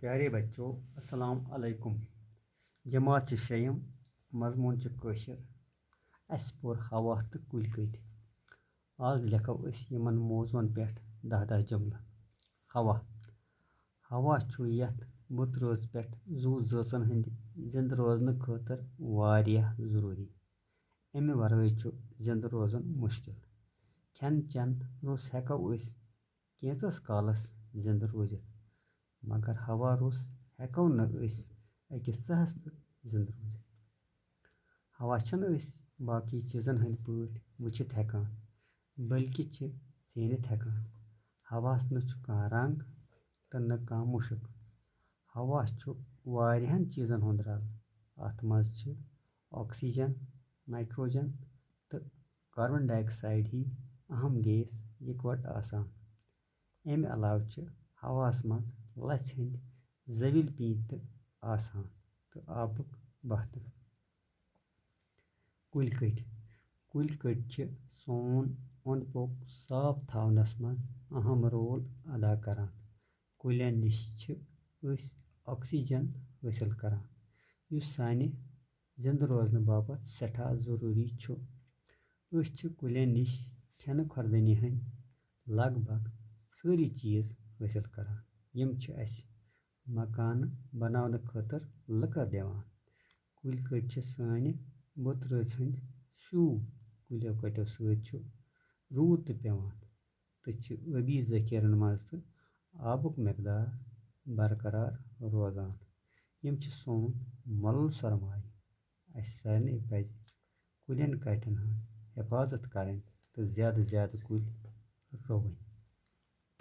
प्यारे बच्चों अस्सलाम अलैकुम। जमात शयम मजमून कशर अस पोर हवा तो कुल कट। आज लेखो यमन मौजून पे 10 जुमल। हवा हवा यथ बुत रोज पे जू जन हंद जिंद रोजन खतर वारिया जरूरी। अमे वराई जिंद रोजन मुश्किल। खेन चेन रोस हेको कैंचस कालस जिंद रोजित, मगर हवा रोस हेको न अकिस सहस जिंद रोजित। हवा छन बाकी चीजन हंद पट वचित हेकान, बल्कि सेनित हेकान। हवास न कह रंग तो न कह मुशक। हवा वारियाहन चीजन हुंद रल। अत मज ऑक्सीजन, नाइट्रोजन तो कार्बन डाइऑक्साइड ही अहम गैस इकवट आसान। अमे अलाव हवास मज लच हंद जविल पीत तो आसान तो आबक बह तो। कुल कट सोन ओंद पोक साफ थावनस मज अहम रोल अदा करान। कुलन निश ऑक्सीजन हासिल करान, युस साने जिंद रोजन बापत सठा जरूरी छु। कुलन निश खेन खुर्दनी हंद लगभग सारी चीज हासिल करान। यम अस मकान बनावन खतर लकर दिवान। कुल कट साने बुत रोज हंद शू। कुलो कटो सत रूद तो पेवान तो आबी जखीरन मज तो आबुक मकदार बरकरार रोजान। यम सोन मोल सरमाय। अस सारे पज कुलन कटन हिफाजत करें तो ज्यादा कुल रवन।